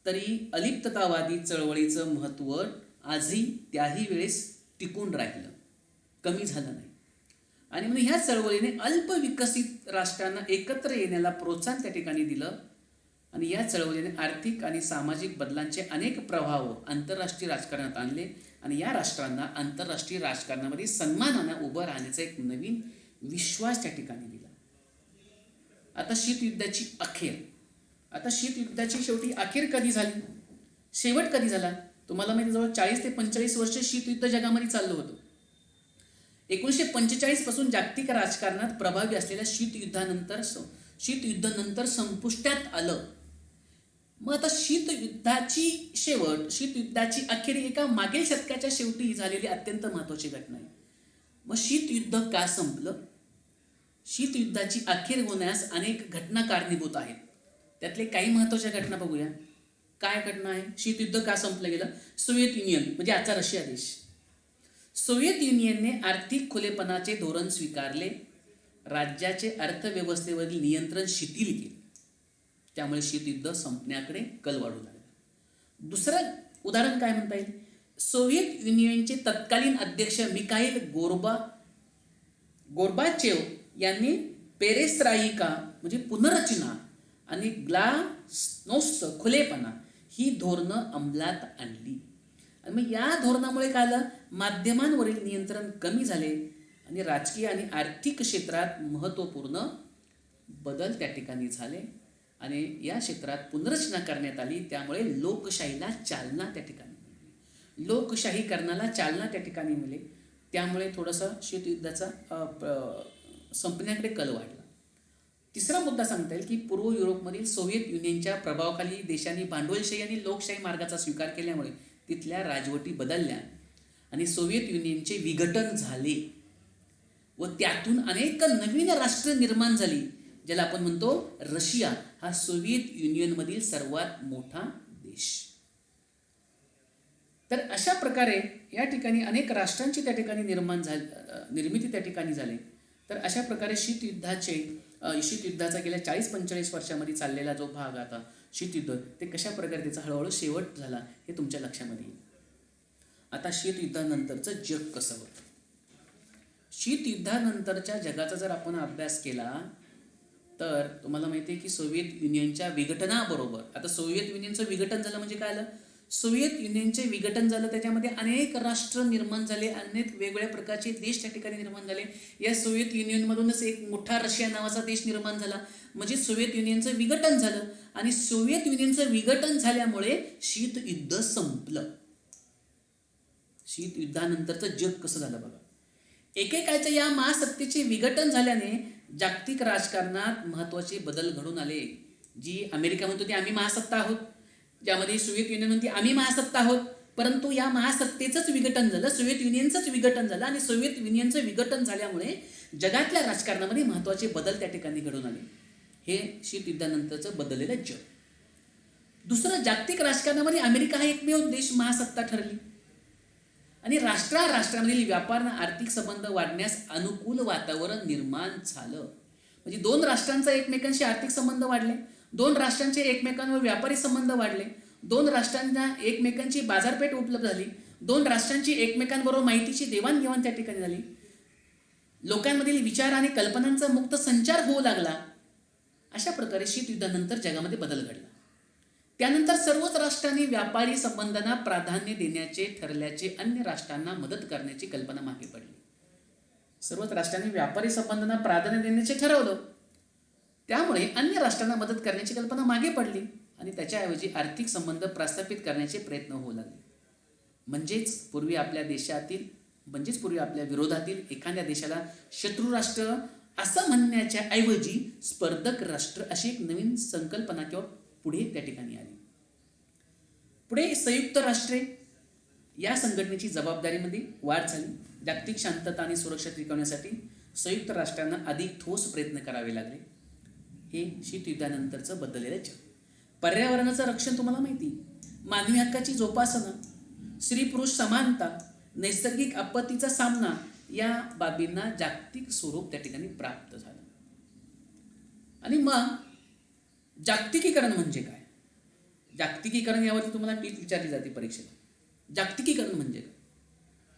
तरी अलिप्ततावादी चळवळीचं महत्त्व आजही त्याही वेळेस टिकून राहिलं, कमी झालं नाही. आणि म्हणून ह्या चळवळीने अल्पविकसित राष्ट्रांना एकत्र येण्याला प्रोत्साहन त्या ठिकाणी दिलं आणि या चळवळीने आर्थिक आणि सामाजिक बदलांचे अनेक प्रभाव आंतरराष्ट्रीय राजकारणात आणले आणि या राष्ट्रांना आंतरराष्ट्रीय राजकारणामध्ये सन्मानानं उभं राहण्याचा एक नवीन विश्वास त्या ठिकाणी दिला. आता शीतयुद्धाची अखेर, आता शीतयुद्धाची शेवटी अखेर कधी झाली, शेवट कधी झाला? तुम्हाला माहिती, जवळ 40 ते 45 वर्ष शीतयुद्ध जगामध्ये चाललं होतं. 1945 पासून जागतिक राजकारणात प्रभावी असलेल्या शीतयुद्ध नंतर संपुष्टात आलं. मग आता शीतयुद्धाची शीतयुद्धाची अखेर एका मागील शतकाच्या शेवटी झालेली अत्यंत महत्त्वाची घटना आहे. मग शीतयुद्ध का संपलं? शीतयुद्धाची अखेर होण्यास अनेक घटना कारणीभूत आहेत. त्यातले काही महत्त्वाच्या घटना बघूया. काय घटना आहे? शीतयुद्ध का संपलं गेलं? सोव्हिएत युनियन म्हणजे आजचा रशिया देश, सोव्हिएत युनियनने आर्थिक खुलेपणाचे धोरण स्वीकारले, राज्याचे अर्थव्यवस्थेवरील नियंत्रण शिथिल केले, त्यामुळे शीतयुद्ध संपण्याकडे कल वाढू लागला. दुसरं उदाहरण काय म्हणता येईल? सोव्हिएत युनियनचे तत्कालीन अध्यक्ष मिखाईल गोर्बाचेव यांनी पेरेस्ट्राईका म्हणजे पुनर्रचना आणि ग्लास्नोस्त खुलेपणा ही धोरणं अंमलात आणली. आणि मग या धोरणामुळे काय झालं? माध्यमांवरील नियंत्रण कमी झाले आणि राजकीय आणि आर्थिक क्षेत्रात महत्त्वपूर्ण बदल त्या ठिकाणी झाले आणि या क्षेत्रात पुनर्रचना करण्यात आली. त्यामुळे लोकशाहीला चालना त्या ठिकाणी मिळाली, लोकशाहीकरणाला चालना त्या ठिकाणी मिळाली. त्यामुळे थोडंसं शीतयुद्धाचा संपण्याकडे कल वाढला. तिसरा मुद्दा सांगता येईल की पूर्व युरोपमधील सोव्हिएत युनियनच्या प्रभावाखाली देशांनी भांडवलशाही आणि लोकशाही मार्गाचा स्वीकार केल्यामुळे तिथल्या राजवटी बदलल्या आणि सोव्हिएत युनियनचे विघटन झाले व त्यातून अनेक नवीन राष्ट्र निर्माण झाली, ज्याला आपण म्हणतो रशिया हा सोव्हिएत युनियनमधील सर्वात मोठा देश. तर अशा प्रकारे या ठिकाणी अनेक राष्ट्रांची त्या ठिकाणी निर्मिती त्या ठिकाणी झाली. तर अशा प्रकारे शीतयुद्धाचा गेल्या 40-45 वर्षामध्ये चाललेला जो भाग आता शीतयुद्ध, ते कशा प्रकारे त्याचा हळूहळू शेवट झाला हे तुमच्या लक्षामध्ये येईल. आता शीतयुद्धानंतरचं जग कसं होतं? शीतयुद्धानंतरच्या जगाचा जर आपण अभ्यास केला तर तुम्हाला माहिती आहे की सोव्हिएत युनियनच्या विघटनाबरोबर, आता सोव्हिएत युनियनचं विघटन झालं म्हणजे काय आलं? सोव्हिएत युनियनचे विघटन झालं, त्याच्यामध्ये अनेक राष्ट्र निर्माण झाले, अनेक वेगवेगळ्या प्रकारचे देश त्या ठिकाणी निर्माण झाले. या सोव्हिएत युनियनमधूनच एक मोठा रशिया नावाचा देश निर्माण झाला, म्हणजे सोव्हिएत युनियनचं विघटन झालं आणि सोव्हिएत युनियनचं विघटन झाल्यामुळे शीतयुद्ध संपलं. शीतयुद्धानंतरचं जग कसं झालं बघा. एकेकाळच्या या महासत्तेचे विघटन झाल्याने जागतिक राजकारणात महत्त्वाचे बदल घडून आले. जी अमेरिका म्हणतो ती आम्ही महासत्ता आहोत, ज्यामध्ये सोव्हिएत युनियन म्हणते आम्ही महासत्ता आहोत, परंतु या महासत्तेचंच विघटन झालं, सोव्हिएत युनियनचंच विघटन झालं आणि सोव्हिएत युनियनचं विघटन झाल्यामुळे जगातल्या राजकारणामध्ये महत्त्वाचे बदल त्या ठिकाणी घडून आले. हे शीतयुद्धानंतरचं बदललेलं जग. दुसरं, जागतिक राजकारणामध्ये अमेरिका हा एकमेव देश महासत्ता ठरली आणि राष्ट्रामधील व्यापार आणि आर्थिक संबंध वाढण्यास अनुकूल वातावरण निर्माण झालं. म्हणजे दोन राष्ट्रांचा एकमेकांशी आर्थिक संबंध वाढले, दोन राष्ट्रांचे एकमेकांवर व्यापारी संबंध वाढले, दोन राष्ट्रांना एकमेकांची बाजारपेठ उपलब्ध झाली, दोन राष्ट्रांची एकमेकांबरोबर माहितीची देवाणघेवाण त्या ठिकाणी झाली, लोकांमधील विचार आणि कल्पनांचा मुक्त संचार होऊ लागला. अशा प्रकारे शीतयुद्धानंतर जगामध्ये बदल घडला. त्यानंतर सर्वच राष्ट्रांनी व्यापारी संबंधांना प्राधान्य देण्याचे ठरल्याचे अन्य राष्ट्रांना मदत करण्याची कल्पना मागे पडली. सर्वच राष्ट्रांनी व्यापारी संबंधांना प्राधान्य देण्याचे ठरवलं, त्यामुळे अन्य राष्ट्रांना मदत करण्याची कल्पना मागे पडली आणि त्याच्याऐवजी आर्थिक संबंध प्रस्थापित करण्याचे प्रयत्न होऊ लागले. म्हणजेच पूर्वी आपल्या विरोधातील एखाद्या देशाला शत्रू राष्ट्र असं म्हणण्याच्या ऐवजी स्पर्धक राष्ट्र अशी एक नवीन संकल्पना किंवा पुढे त्या ठिकाणी आली. पुढे संयुक्त राष्ट्रे या संघटनेची जबाबदारीमध्ये वाढ झाली. जागतिक शांतता आणि सुरक्षा टिकवण्यासाठी संयुक्त राष्ट्रांना अधिक ठोस प्रयत्न करावे लागले. हे शीतयुद्धानंतरचं बदललेलं जग. पर्यावरणाचं रक्षण तुम्हाला माहिती, मानवी हक्काची जोपासना, स्त्री पुरुष समानता, नैसर्गिक आपत्तीचा सामना या बाबींना जागतिक स्वरूप त्या ठिकाणी प्राप्त झालं. आणि मग जागतिकीकरण म्हणजे काय? जागतिकीकरण यावरती तुम्हाला टीप विचारली जाते परीक्षेत. जागतिकीकरण म्हणजे काय?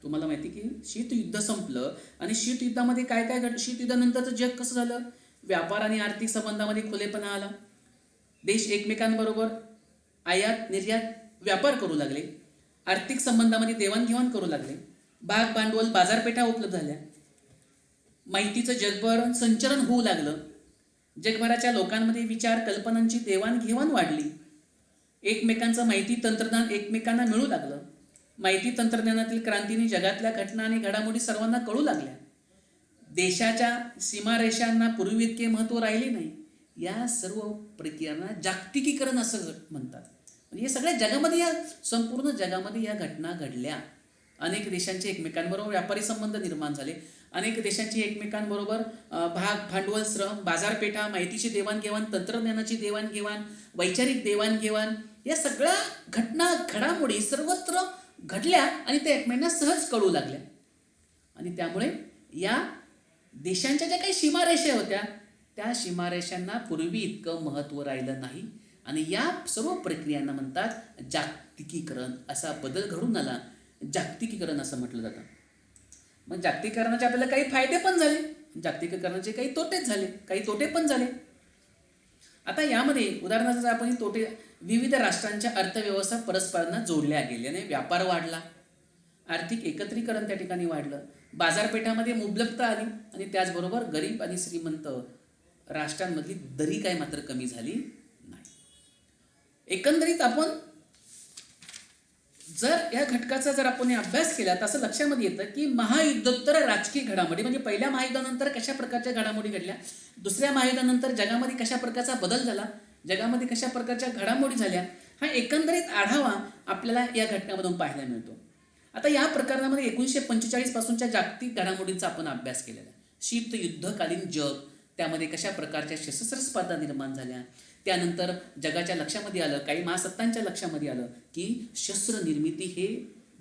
तुम्हाला माहिती की शीतयुद्ध संपलं आणि शीतयुद्धामध्ये काय काय घडलं. शीतयुद्धानंतरचं जग कसं झालं? व्यापार आणि आर्थिक संबंधामध्ये खुलेपणा आला, देश एकमेकांबरोबर आयात निर्यात व्यापार करू लागले, आर्थिक संबंधामध्ये देवाणघेवाण करू लागले, भाग भांडवल बाजारपेठा उपलब्ध झाल्या, माहितीचं जगभर संचरण होऊ लागलं, जगभराच्या लोकांमध्ये विचार कल्पनांची देवाणघेवाण वाढली, एकमेकांचं माहिती तंत्रज्ञान एकमेकांना मिळू लागलं, माहिती तंत्रज्ञानातील क्रांतीने जगातल्या घटना आणि घडामोडी सर्वांना कळू लागल्या, देशाच्या सीमारेषांना पूर्वी इतके महत्त्व राहिले नाही. या सर्व प्रक्रियांना जागतिकीकरण असं म्हणतात. म्हणजे हे सगळ्या जगामध्ये, या संपूर्ण जगामध्ये या घटना घडल्या. अनेक देशांचे एकमेकांबरोबर व्यापारी संबंध निर्माण झाले, अनेक देशांची एकमेकांबरोबर भाग भांडवल श्रम बाजारपेठा माहितीची देवाणघेवाण तंत्रज्ञानाची देवाणघेवाण वैचारिक देवाणघेवाण या सगळ्या घटना घडामोडी सर्वत्र घडल्या आणि त्या एकमेकांना सहज कळू लागल्या. आणि त्यामुळे या देशांच्या ज्या काही सीमारेषा होत्या त्या सीमारेषांना पूर्वी इतकं महत्त्व राहिलं नाही आणि या सर्व प्रक्रियांना म्हणतात जागतिकीकरण. असा बदल घडून आला, जागतिकीकरण असं म्हटलं जातं. मग जागतिकीकरणाचे आपल्याला काही फायदे पण झाले, जागतिकीकरणाचे काही तोटेच झाले, काही तोटे पण झाले. आता यामध्ये उदाहरणार्थ आपण तोटे, विविध राष्ट्रांच्या अर्थव्यवस्था परस्परांना जोडल्या गेल्याने व्यापार वाढला, आर्थिक एकत्रीकरण त्या ठिकाणी वाढलं, बाजारपेठामध्ये मुबलकता आली आणि त्याचबरोबर गरीब आणि श्रीमंत राष्ट्रांमधली दरी काय मात्र कमी झाली नाही. एकंदरीत आपण जर या घटकाचा आपण अभ्यास केला तर असं लक्षामध्ये येतं की महायुद्धोत्तर राजकीय घडामोडी म्हणजे पहिल्या महायुद्धानंतर कशा प्रकारच्या घडामोडी घडल्या, दुसऱ्या महायुद्धानंतर जगामध्ये कशा प्रकारचा बदल झाला, जगामध्ये कशा प्रकारच्या घडामोडी झाल्या, हा एकंदरीत आढावा आपल्याला या घटनामधून पाहायला मिळतो. आता या प्रकरणामध्ये 1945 पासूनच्या जागतिक घडामोडींचा आपण अभ्यास केलेला आहे. शीतयुद्धकालीन जग, त्यामध्ये कशा प्रकारच्या सशस्त्र स्पर्धा निर्माण झाल्या, त्यानंतर जगाच्या लक्षामध्ये आलं, काही महासत्तांच्या लक्षामध्ये आलं की शस्त्र निर्मिती हे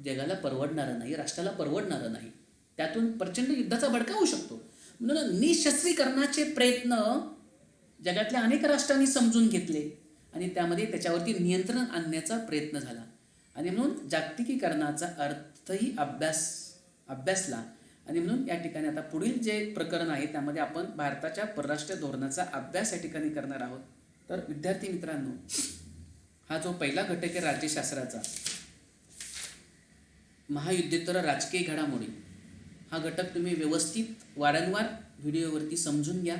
जगाला परवडणारं नाही, राष्ट्राला परवडणारं नाही, त्यातून प्रचंड युद्धाचा भडका होऊ शकतो. म्हणून निशस्त्रीकरणाचे प्रयत्न जगातल्या अनेक राष्ट्रांनी समजून घेतले आणि त्यामध्ये त्याच्यावरती नियंत्रण आणण्याचा प्रयत्न झाला आणि म्हणून जागतिकीकरणाचा अर्थही अभ्यासला. आणि म्हणून या ठिकाणी आता पुढील जे प्रकरण आहे त्यामध्ये आपण भारताच्या परराष्ट्र धोरणाचा अभ्यास या ठिकाणी करणार आहोत. तर विद्यार्थी मित्रांनो, हा जो पहिला घटक आहे राज्यशास्त्राचा, महायुद्धोत्तर राजकीय घडामोडी, हा घटक तुम्ही व्यवस्थित वारंवार व्हिडिओवरती समजून घ्या.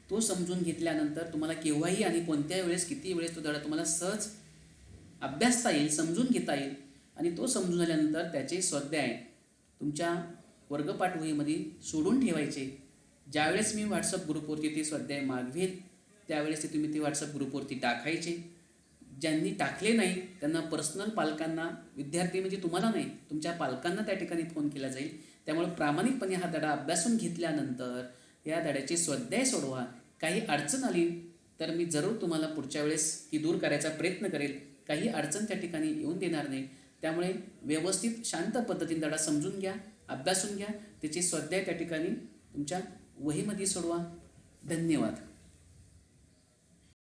तो समजून घेतल्यानंतर तुम्हाला केव्हाही आणि कोणत्याही वेळेस किती वेळेस तो धडा तुम्हाला सहज अभ्यासता येईल, समजून घेता येईल आणि तो समजून झाल्यानंतर त्याचे स्वाध्याय तुमच्या वर्गपाठ वहीमध्ये सोडून ठेवायचे. ज्यावेळेस मी व्हॉट्सअप ग्रुपवरती ते स्वाध्याय मागवेल त्यावेळेस ते तुम्ही ते व्हॉट्सअप ग्रुपवरती टाकायचे. ज्यांनी टाकले नाही त्यांना पर्सनल पालकांना, विद्यार्थी म्हणजे तुम्हाला नाही, तुमच्या पालकांना त्या ठिकाणी फोन केला जाईल. त्यामुळे प्रामाणिकपणे हा धडा अभ्यासून घेतल्यानंतर या धड्याचे स्वाध्याय सोडवा. काही अडचण आली तर मी जरूर तुम्हाला पुढच्या वेळेस ती दूर करायचा प्रयत्न करेल. काही अडचण त्या ठिकाणी येऊन देणार नाही. त्यामुळे व्यवस्थित शांत पद्धतीने धडा समजून घ्या, अभ्यासून घ्या, त्याचे स्वाध्याय त्या ठिकाणी तुमच्या वहीमध्ये सोडवा. धन्यवाद.